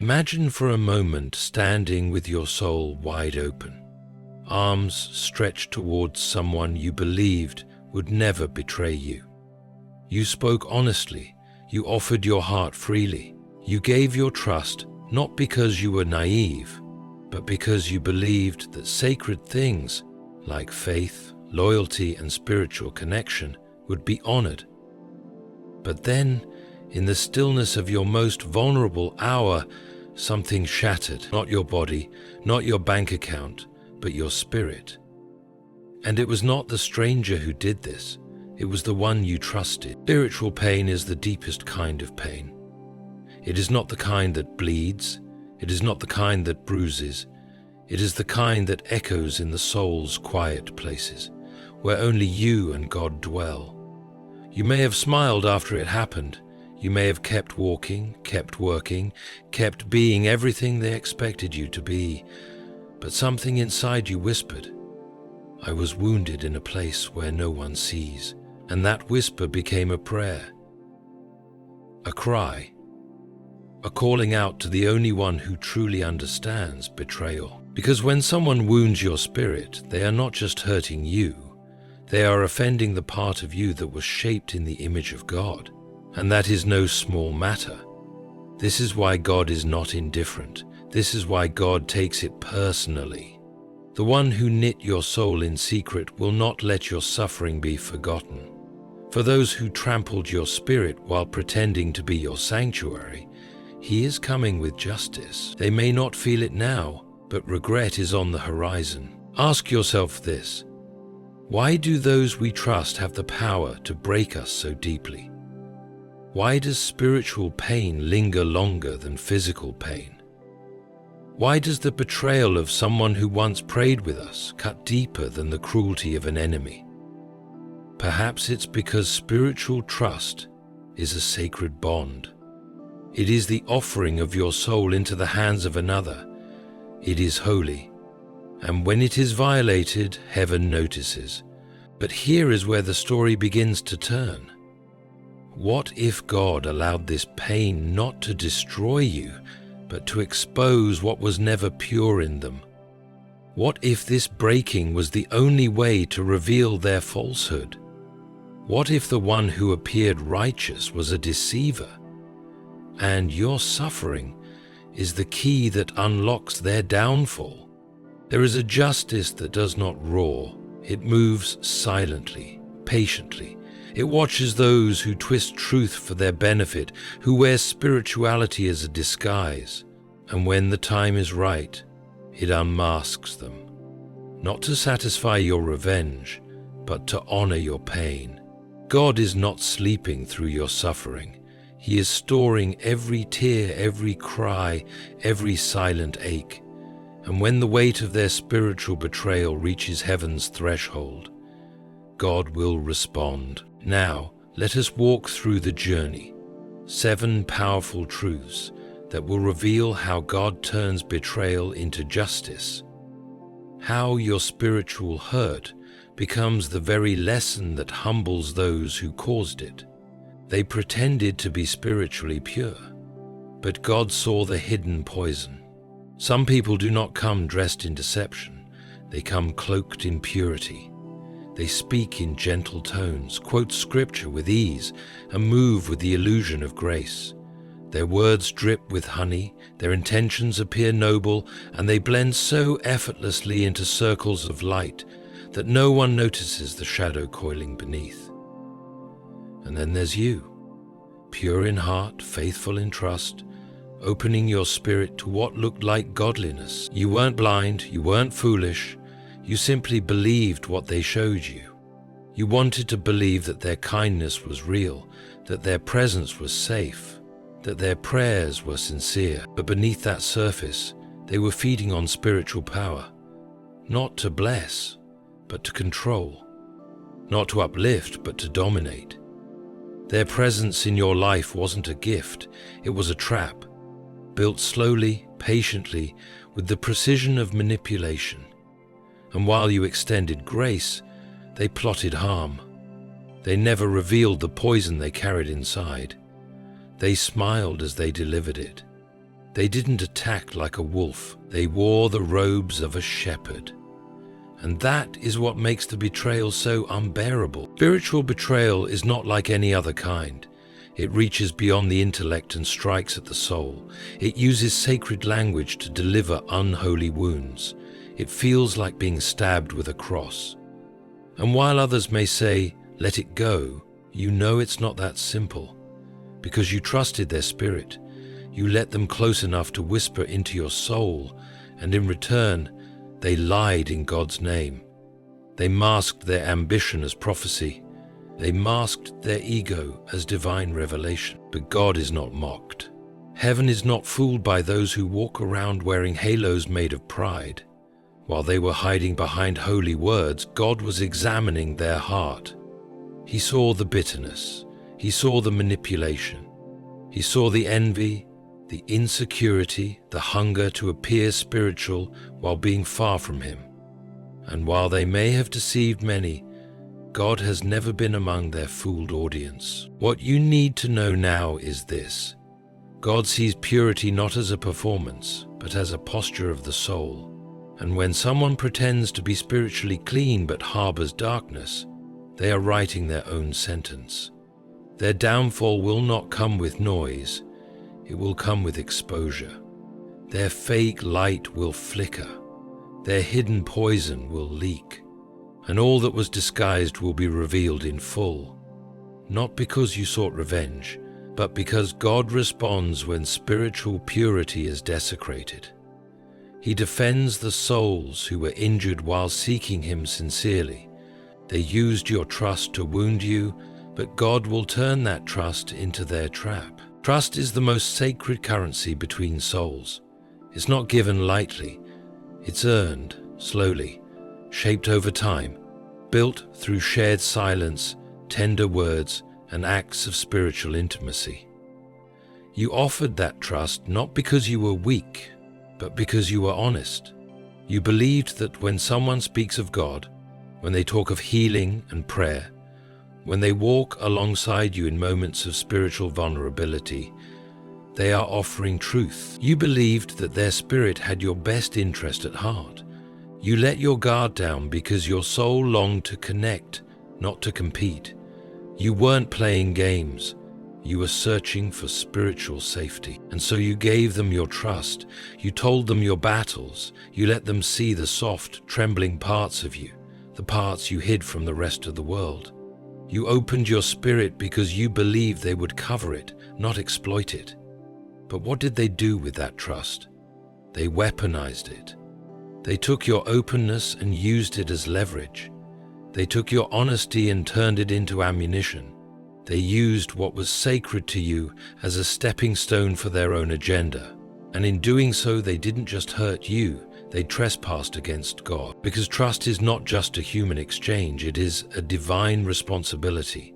Imagine for a moment standing with your soul wide open, arms stretched towards someone you believed would never betray you. You spoke honestly, you offered your heart freely, you gave your trust not because you were naive, but because you believed that sacred things like faith, loyalty, and spiritual connection would be honored. But then, in the stillness of your most vulnerable hour, something shattered, not your body, not your bank account, but your spirit. And it was not the stranger who did this, it was the one you trusted. Spiritual pain is the deepest kind of pain. It is not the kind that bleeds, it is not the kind that bruises, it is the kind that echoes in the soul's quiet places, where only you and God dwell. You may have smiled after it happened, you may have kept walking, kept working, kept being everything they expected you to be, but something inside you whispered, "I was wounded in a place where no one sees," and that whisper became a prayer, a cry, a calling out to the only one who truly understands betrayal. Because when someone wounds your spirit, they are not just hurting you, they are offending the part of you that was shaped in the image of God. And that is no small matter. This is why God is not indifferent. This is why God takes it personally. The one who knit your soul in secret will not let your suffering be forgotten. For those who trampled your spirit while pretending to be your sanctuary, He is coming with justice. They may not feel it now, but regret is on the horizon. Ask yourself this: why do those we trust have the power to break us so deeply? Why does spiritual pain linger longer than physical pain? Why does the betrayal of someone who once prayed with us cut deeper than the cruelty of an enemy? Perhaps it's because spiritual trust is a sacred bond. It is the offering of your soul into the hands of another. It is holy, and when it is violated, heaven notices. But here is where the story begins to turn. What if God allowed this pain not to destroy you, but to expose what was never pure in them? What if this breaking was the only way to reveal their falsehood? What if the one who appeared righteous was a deceiver? And your suffering is the key that unlocks their downfall. There is a justice that does not roar. It moves silently, patiently. It watches those who twist truth for their benefit, who wear spirituality as a disguise. And when the time is right, it unmasks them. Not to satisfy your revenge, but to honor your pain. God is not sleeping through your suffering. He is storing every tear, every cry, every silent ache. And when the weight of their spiritual betrayal reaches heaven's threshold, God will respond. Now, let us walk through the journey. 7 powerful truths that will reveal how God turns betrayal into justice. How your spiritual hurt becomes the very lesson that humbles those who caused it. They pretended to be spiritually pure, but God saw the hidden poison. Some people do not come dressed in deception, they come cloaked in purity. They speak in gentle tones, quote scripture with ease, and move with the illusion of grace. Their words drip with honey, their intentions appear noble, and they blend so effortlessly into circles of light that no one notices the shadow coiling beneath. And then there's you, pure in heart, faithful in trust, opening your spirit to what looked like godliness. You weren't blind, you weren't foolish, you simply believed what they showed you. You wanted to believe that their kindness was real, that their presence was safe, that their prayers were sincere. But beneath that surface, they were feeding on spiritual power, not to bless, but to control, not to uplift, but to dominate. Their presence in your life wasn't a gift, it was a trap, built slowly, patiently, with the precision of manipulation. And while you extended grace, they plotted harm. They never revealed the poison they carried inside. They smiled as they delivered it. They didn't attack like a wolf. They wore the robes of a shepherd. And that is what makes the betrayal so unbearable. Spiritual betrayal is not like any other kind. It reaches beyond the intellect and strikes at the soul. It uses sacred language to deliver unholy wounds. It feels like being stabbed with a cross. And while others may say, "Let it go," you know it's not that simple. Because you trusted their spirit. You let them close enough to whisper into your soul, and in return, they lied in God's name. They masked their ambition as prophecy. They masked their ego as divine revelation. But God is not mocked. Heaven is not fooled by those who walk around wearing halos made of pride. While they were hiding behind holy words, God was examining their heart. He saw the bitterness. He saw the manipulation. He saw the envy, the insecurity, the hunger to appear spiritual while being far from Him. And while they may have deceived many, God has never been among their fooled audience. What you need to know now is this: God sees purity not as a performance, but as a posture of the soul. And when someone pretends to be spiritually clean but harbors darkness, they are writing their own sentence. Their downfall will not come with noise. It will come with exposure. Their fake light will flicker. Their hidden poison will leak. And all that was disguised will be revealed in full. Not because you sought revenge, but because God responds when spiritual purity is desecrated. He defends the souls who were injured while seeking Him sincerely. They used your trust to wound you, but God will turn that trust into their trap. Trust is the most sacred currency between souls. It's not given lightly. It's earned slowly, shaped over time, built through shared silence, tender words, and acts of spiritual intimacy. You offered that trust not because you were weak, but because you were honest. You believed that when someone speaks of God, when they talk of healing and prayer, when they walk alongside you in moments of spiritual vulnerability, they are offering truth. You believed that their spirit had your best interest at heart. You let your guard down because your soul longed to connect, not to compete. You weren't playing games. You were searching for spiritual safety. And so you gave them your trust. You told them your battles. You let them see the soft, trembling parts of you, the parts you hid from the rest of the world. You opened your spirit because you believed they would cover it, not exploit it. But what did they do with that trust? They weaponized it. They took your openness and used it as leverage. They took your honesty and turned it into ammunition. They used what was sacred to you as a stepping stone for their own agenda. And in doing so, they didn't just hurt you, they trespassed against God. Because trust is not just a human exchange, it is a divine responsibility.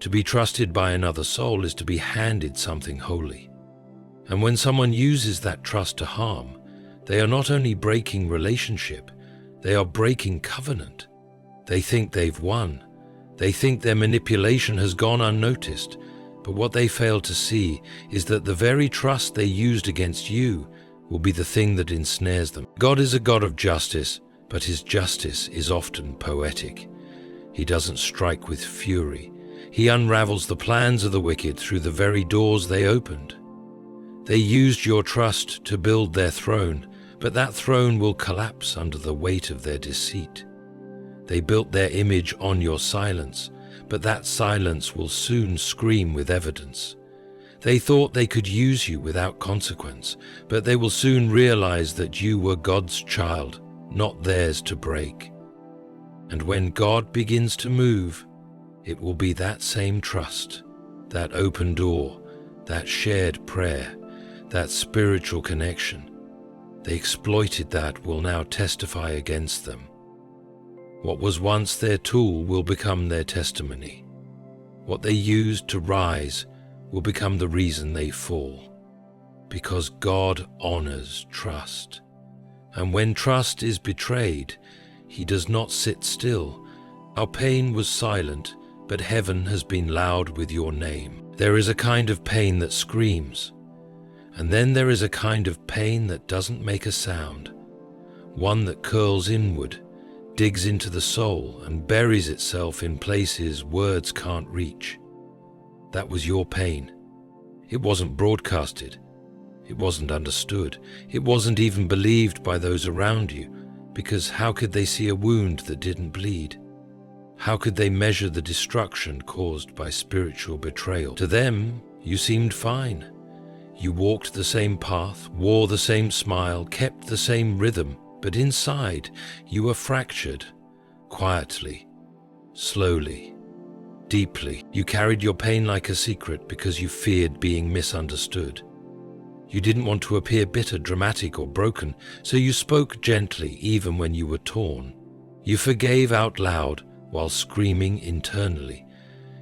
To be trusted by another soul is to be handed something holy. And when someone uses that trust to harm, they are not only breaking relationship, they are breaking covenant. They think they've won. They think their manipulation has gone unnoticed. But what they fail to see is that the very trust they used against you will be the thing that ensnares them. God is a God of justice, but His justice is often poetic. He doesn't strike with fury. He unravels the plans of the wicked through the very doors they opened. They used your trust to build their throne, but that throne will collapse under the weight of their deceit. They built their image on your silence, but that silence will soon scream with evidence. They thought they could use you without consequence, but they will soon realize that you were God's child, not theirs to break. And when God begins to move, it will be that same trust, that open door, that shared prayer, that spiritual connection. They exploited that will now testify against them. What was once their tool will become their testimony. What they used to rise will become the reason they fall. Because God honors trust. And when trust is betrayed, He does not sit still. Our pain was silent, but heaven has been loud with your name. There is a kind of pain that screams. And then there is a kind of pain that doesn't make a sound, one that curls inward, digs into the soul, and buries itself in places words can't reach. That was your pain. It wasn't broadcasted. It wasn't understood. It wasn't even believed by those around you, because how could they see a wound that didn't bleed? How could they measure the destruction caused by spiritual betrayal? To them, you seemed fine. You walked the same path, wore the same smile, kept the same rhythm, but inside, you were fractured, quietly, slowly, deeply. You carried your pain like a secret because you feared being misunderstood. You didn't want to appear bitter, dramatic, or broken, so you spoke gently even when you were torn. You forgave out loud while screaming internally.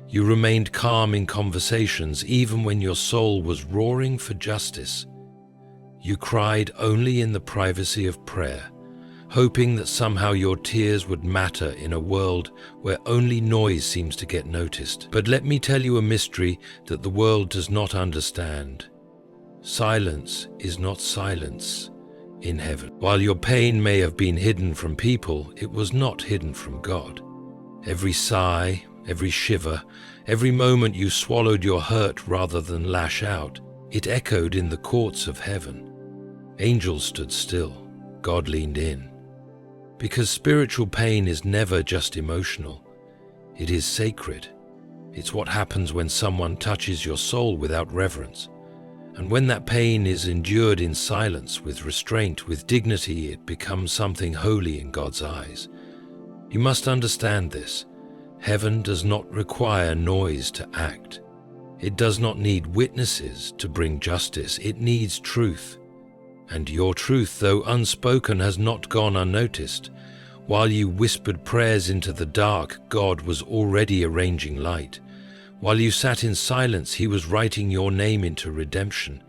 You remained calm in conversations even when your soul was roaring for justice. You cried only in the privacy of prayer, hoping that somehow your tears would matter in a world where only noise seems to get noticed. But let me tell you a mystery that the world does not understand. Silence is not silence in heaven. While your pain may have been hidden from people, it was not hidden from God. Every sigh, every shiver, every moment you swallowed your hurt rather than lash out, it echoed in the courts of heaven. Angels stood still. God leaned in. Because spiritual pain is never just emotional. It is sacred. It's what happens when someone touches your soul without reverence. And when that pain is endured in silence, with restraint, with dignity, it becomes something holy in God's eyes. You must understand this. Heaven does not require noise to act. It does not need witnesses to bring justice. It needs truth. And your truth, though unspoken, has not gone unnoticed. While you whispered prayers into the dark, God was already arranging light. While you sat in silence, He was writing your name into redemption.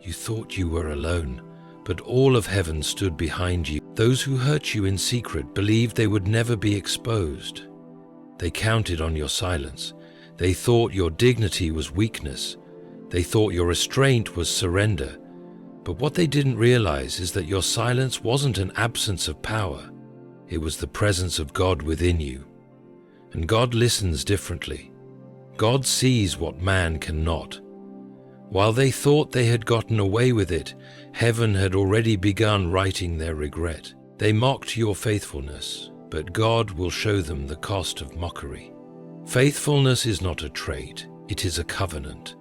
You thought you were alone, but all of heaven stood behind you. Those who hurt you in secret believed they would never be exposed. They counted on your silence. They thought your dignity was weakness. They thought your restraint was surrender. But what they didn't realize is that your silence wasn't an absence of power. It was the presence of God within you. And God listens differently. God sees what man cannot. While they thought they had gotten away with it, heaven had already begun writing their regret. They mocked your faithfulness, but God will show them the cost of mockery. Faithfulness is not a trait, it is a covenant.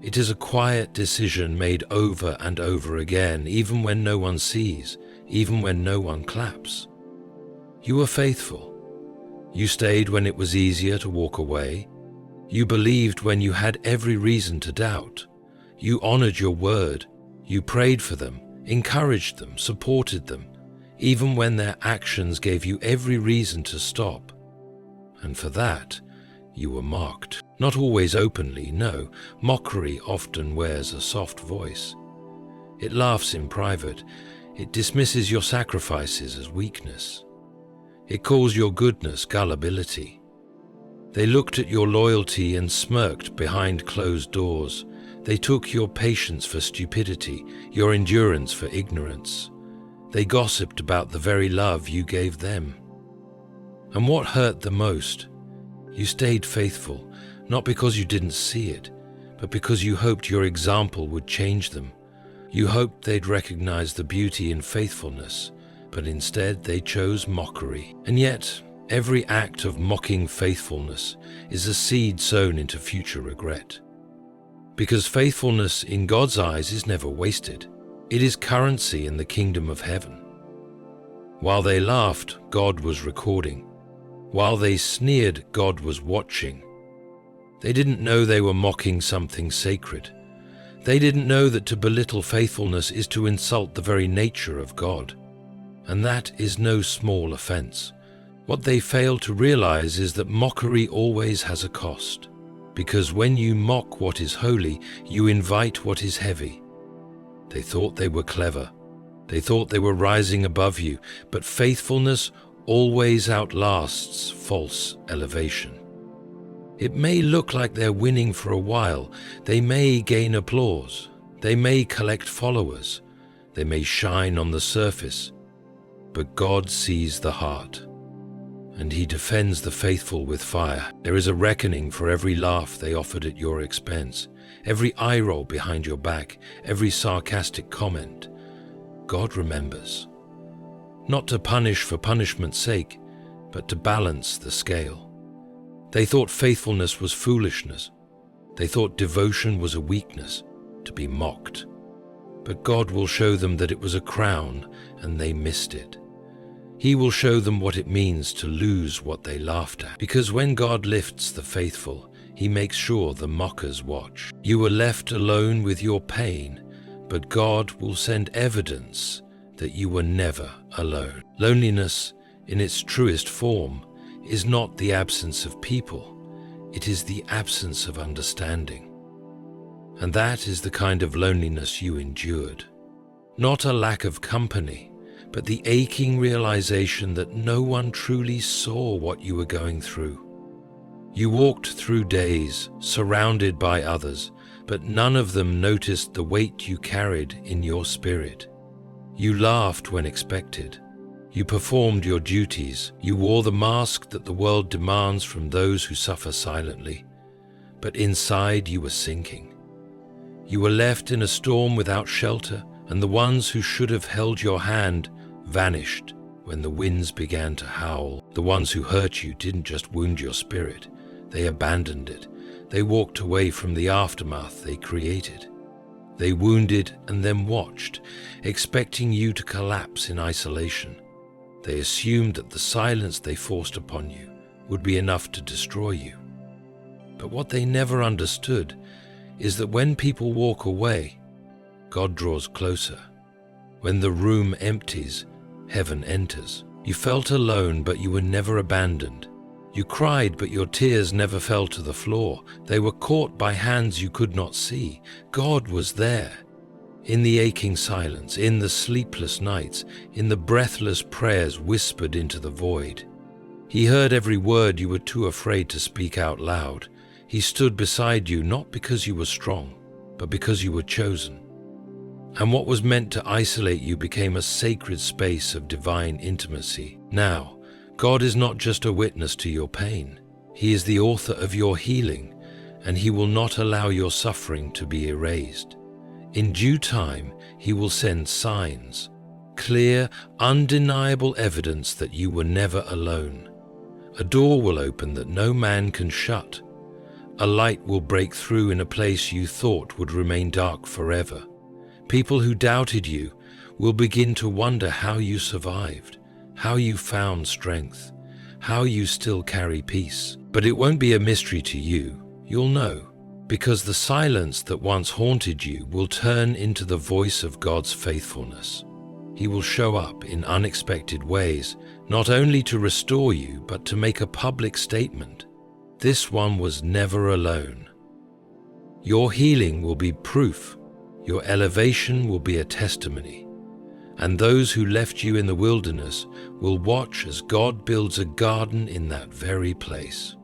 It is a quiet decision made over and over again, even when no one sees, even when no one claps. You were faithful. You stayed when it was easier to walk away. You believed when you had every reason to doubt. You honored your word. You prayed for them, encouraged them, supported them, even when their actions gave you every reason to stop. And for that, you were mocked. Not always openly, no. Mockery often wears a soft voice. It laughs in private. It dismisses your sacrifices as weakness. It calls your goodness gullibility. They looked at your loyalty and smirked behind closed doors. They took your patience for stupidity, your endurance for ignorance. They gossiped about the very love you gave them. And what hurt the most? You stayed faithful, not because you didn't see it, but because you hoped your example would change them. You hoped they'd recognize the beauty in faithfulness, but instead they chose mockery. And yet, every act of mocking faithfulness is a seed sown into future regret. Because faithfulness in God's eyes is never wasted. It is currency in the kingdom of heaven. While they laughed, God was recording. While they sneered, God was watching. They didn't know they were mocking something sacred. They didn't know that to belittle faithfulness is to insult the very nature of God. And that is no small offense. What they fail to realize is that mockery always has a cost. Because when you mock what is holy, you invite what is heavy. They thought they were clever. They thought they were rising above you, but faithfulness always outlasts false elevation. It may look like they're winning for a while. They may gain applause, They may collect followers, they may shine on the surface, but God sees the heart, and He defends the faithful with fire. There is a reckoning for every laugh they offered at your expense, every eye roll behind your back, every sarcastic comment. God remembers. Not to punish for punishment's sake, but to balance the scale. They thought faithfulness was foolishness. They thought devotion was a weakness, to be mocked. But God will show them that it was a crown, and they missed it. He will show them what it means to lose what they laughed at. Because when God lifts the faithful, He makes sure the mockers watch. You were left alone with your pain, but God will send evidence that you were never alone. Loneliness, in its truest form, is not the absence of people, it is the absence of understanding. And that is the kind of loneliness you endured. Not a lack of company, but the aching realization that no one truly saw what you were going through. You walked through days, surrounded by others, but none of them noticed the weight you carried in your spirit. You laughed when expected. You performed your duties. You wore the mask that the world demands from those who suffer silently. But inside you were sinking. You were left in a storm without shelter, and the ones who should have held your hand vanished when the winds began to howl. The ones who hurt you didn't just wound your spirit, they abandoned it. They walked away from the aftermath they created. They wounded and then watched, expecting you to collapse in isolation. They assumed that the silence they forced upon you would be enough to destroy you. But what they never understood is that when people walk away, God draws closer. When the room empties, heaven enters. You felt alone, but you were never abandoned. You cried, but your tears never fell to the floor. They were caught by hands you could not see. God was there. In the aching silence, in the sleepless nights, in the breathless prayers whispered into the void. He heard every word you were too afraid to speak out loud. He stood beside you not because you were strong, but because you were chosen. And what was meant to isolate you became a sacred space of divine intimacy. Now, God is not just a witness to your pain. He is the author of your healing, and He will not allow your suffering to be erased. In due time, He will send signs, clear, undeniable evidence that you were never alone. A door will open that no man can shut. A light will break through in a place you thought would remain dark forever. People who doubted you will begin to wonder how you survived, how you found strength, how you still carry peace. But it won't be a mystery to you, you'll know, because the silence that once haunted you will turn into the voice of God's faithfulness. He will show up in unexpected ways, not only to restore you, but to make a public statement. This one was never alone. Your healing will be proof. Your elevation will be a testimony. And those who left you in the wilderness will watch as God builds a garden in that very place.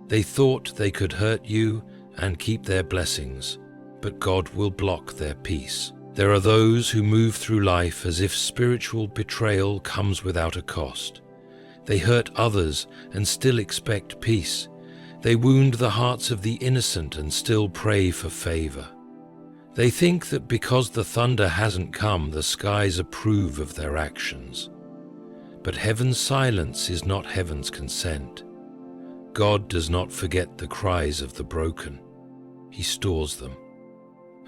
They thought they could hurt you and keep their blessings, but God will block their peace. There are those who move through life as if spiritual betrayal comes without a cost. They hurt others and still expect peace. They wound the hearts of the innocent and still pray for favor. They think that because the thunder hasn't come, the skies approve of their actions. But heaven's silence is not heaven's consent. God does not forget the cries of the broken. He stores them.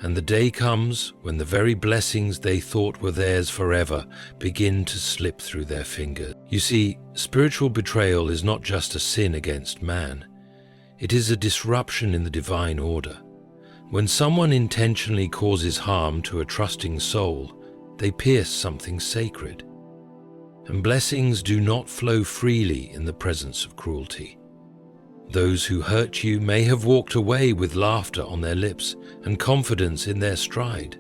And the day comes when the very blessings they thought were theirs forever begin to slip through their fingers. You see, spiritual betrayal is not just a sin against man. It is a disruption in the divine order. When someone intentionally causes harm to a trusting soul, they pierce something sacred. And blessings do not flow freely in the presence of cruelty. Those who hurt you may have walked away with laughter on their lips and confidence in their stride.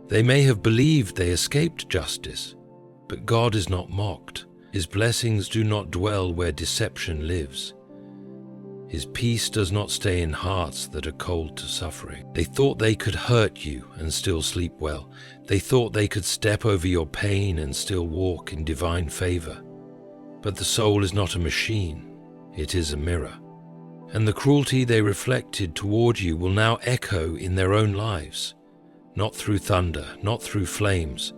They may have believed they escaped justice, but God is not mocked. His blessings do not dwell where deception lives. His peace does not stay in hearts that are cold to suffering. They thought they could hurt you and still sleep well. They thought they could step over your pain and still walk in divine favor. But the soul is not a machine, it is a mirror. And the cruelty they reflected toward you will now echo in their own lives, not through thunder, not through flames,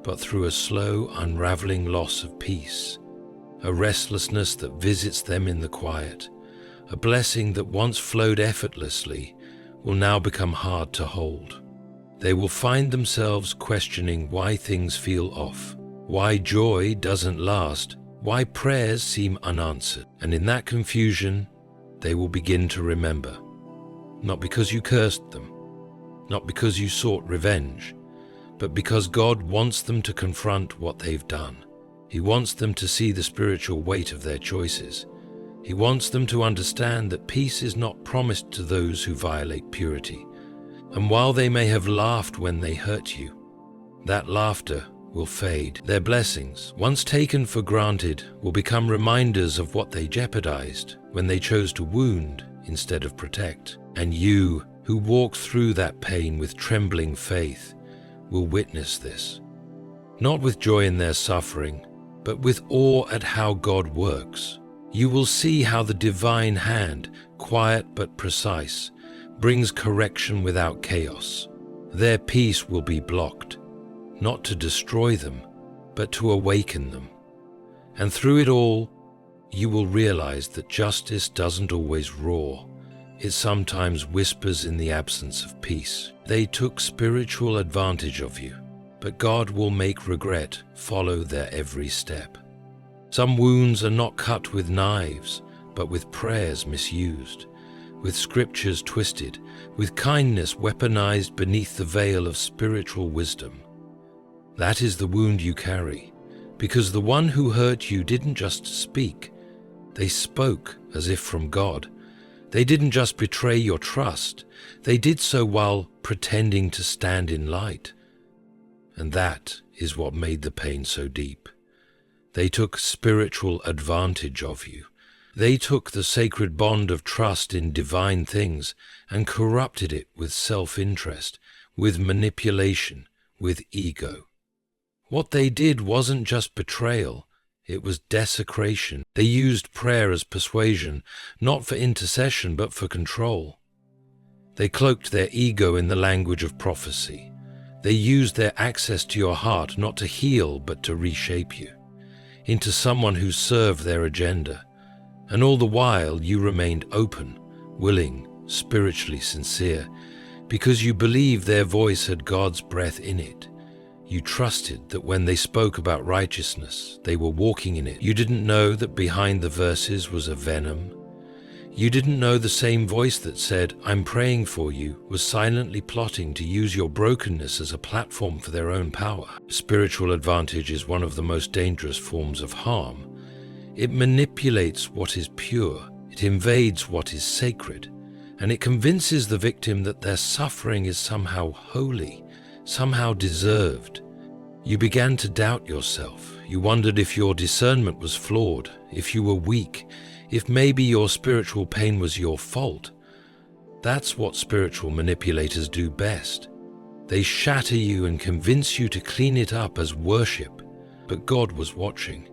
but through a slow, unraveling loss of peace, a restlessness that visits them in the quiet, a blessing that once flowed effortlessly will now become hard to hold. They will find themselves questioning why things feel off, why joy doesn't last, why prayers seem unanswered. And in that confusion, they will begin to remember, not because you cursed them, not because you sought revenge, but because God wants them to confront what they've done. He wants them to see the spiritual weight of their choices. He wants them to understand that peace is not promised to those who violate purity. And while they may have laughed when they hurt you, that laughter will fade. Their blessings, once taken for granted, will become reminders of what they jeopardized when they chose to wound instead of protect. And you, who walk through that pain with trembling faith, will witness this, not with joy in their suffering, but with awe at how God works. You will see how the divine hand, quiet but precise, brings correction without chaos. Their peace will be blocked, not to destroy them, but to awaken them. And through it all, you will realize that justice doesn't always roar. It sometimes whispers in the absence of peace. They took spiritual advantage of you, but God will make regret follow their every step. Some wounds are not cut with knives, but with prayers misused, with scriptures twisted, with kindness weaponized beneath the veil of spiritual wisdom. That is the wound you carry, because the one who hurt you didn't just speak, they spoke as if from God. They didn't just betray your trust, they did so while pretending to stand in light. And that is what made the pain so deep. They took spiritual advantage of you. They took the sacred bond of trust in divine things and corrupted it with self-interest, with manipulation, with ego. What they did wasn't just betrayal, it was desecration. They used prayer as persuasion, not for intercession but for control. They cloaked their ego in the language of prophecy. They used their access to your heart not to heal but to reshape you into someone who served their agenda. And all the while you remained open, willing, spiritually sincere, because you believed their voice had God's breath in it. You trusted that when they spoke about righteousness, they were walking in it. You didn't know that behind the verses was a venom. You didn't know the same voice that said, "I'm praying for you," was silently plotting to use your brokenness as a platform for their own power. Spiritual advantage is one of the most dangerous forms of harm. It manipulates what is pure, it invades what is sacred, and it convinces the victim that their suffering is somehow holy, somehow deserved. You began to doubt yourself. You wondered if your discernment was flawed, if you were weak, if maybe your spiritual pain was your fault. That's what spiritual manipulators do best. They shatter you and convince you to clean it up as worship. But God was watching.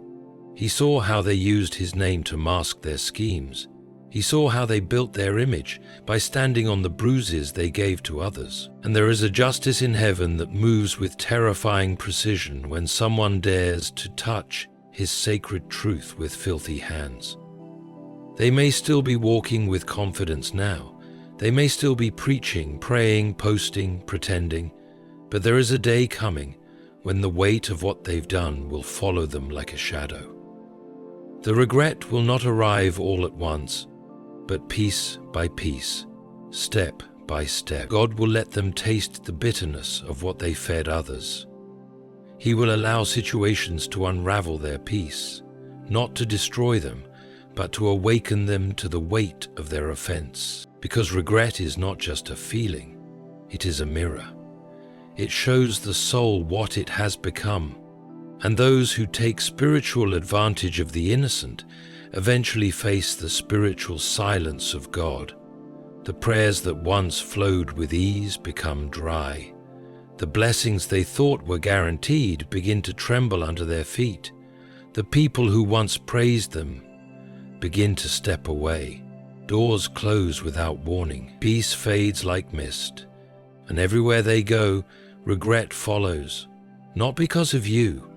He saw how they used His name to mask their schemes. He saw how they built their image by standing on the bruises they gave to others. And there is a justice in heaven that moves with terrifying precision when someone dares to touch His sacred truth with filthy hands. They may still be walking with confidence now. They may still be preaching, praying, posting, pretending. But there is a day coming when the weight of what they've done will follow them like a shadow. The regret will not arrive all at once, but piece by piece, step by step. God will let them taste the bitterness of what they fed others. He will allow situations to unravel their peace, not to destroy them, but to awaken them to the weight of their offense. Because regret is not just a feeling, it is a mirror. It shows the soul what it has become. And those who take spiritual advantage of the innocent eventually face the spiritual silence of God. The prayers that once flowed with ease become dry. The blessings they thought were guaranteed begin to tremble under their feet. The people who once praised them begin to step away. Doors close without warning. Peace fades like mist. And everywhere they go, regret follows. Not because of you,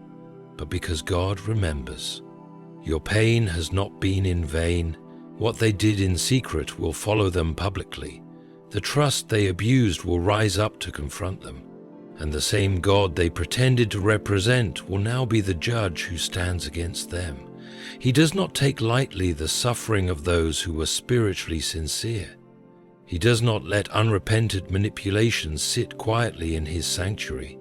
but because God remembers. Your pain has not been in vain. What they did in secret will follow them publicly. The trust they abused will rise up to confront them. And the same God they pretended to represent will now be the judge who stands against them. He does not take lightly the suffering of those who were spiritually sincere. He does not let unrepented manipulations sit quietly in his sanctuary.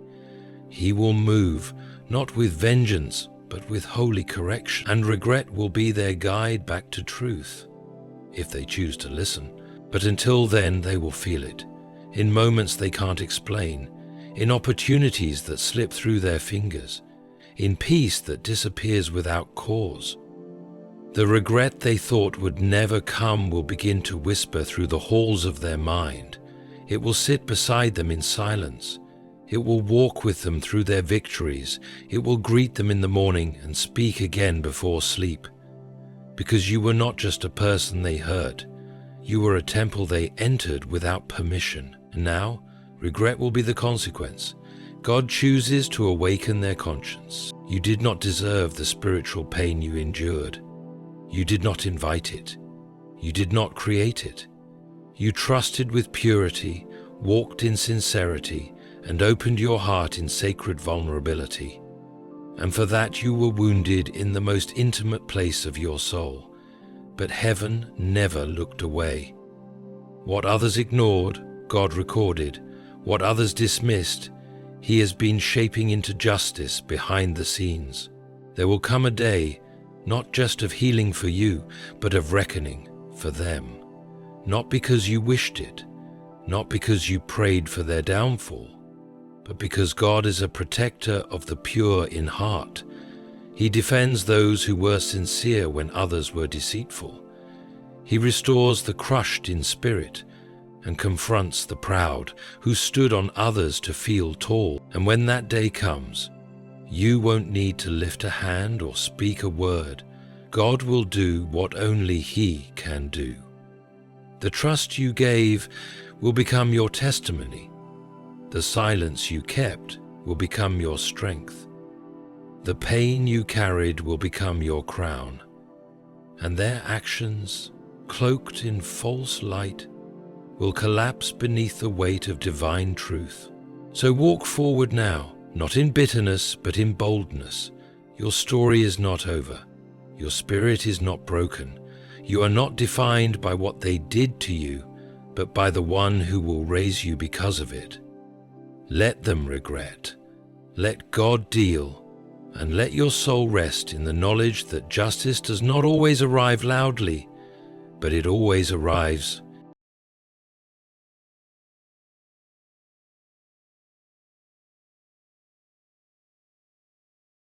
He will move, not with vengeance, but with holy correction, and regret will be their guide back to truth, if they choose to listen. But until then, they will feel it, in moments they can't explain, in opportunities that slip through their fingers, in peace that disappears without cause. The regret they thought would never come will begin to whisper through the halls of their mind. It will sit beside them in silence. It will walk with them through their victories. It will greet them in the morning and speak again before sleep. Because you were not just a person they hurt. You were a temple they entered without permission. And now, regret will be the consequence. God chooses to awaken their conscience. You did not deserve the spiritual pain you endured. You did not invite it. You did not create it. You trusted with purity, walked in sincerity, and opened your heart in sacred vulnerability. And for that you were wounded in the most intimate place of your soul. But heaven never looked away. What others ignored, God recorded. What others dismissed, He has been shaping into justice behind the scenes. There will come a day, not just of healing for you, but of reckoning for them. Not because you wished it, not because you prayed for their downfall, but because God is a protector of the pure in heart. He defends those who were sincere when others were deceitful. He restores the crushed in spirit and confronts the proud who stood on others to feel tall. And when that day comes, you won't need to lift a hand or speak a word. God will do what only He can do. The trust you gave will become your testimony. The silence you kept will become your strength. The pain you carried will become your crown. And their actions, cloaked in false light, will collapse beneath the weight of divine truth. So walk forward now, not in bitterness, but in boldness. Your story is not over. Your spirit is not broken. You are not defined by what they did to you, but by the one who will raise you because of it. Let them regret. Let God deal, and let your soul rest in the knowledge that justice does not always arrive loudly, but it always arrives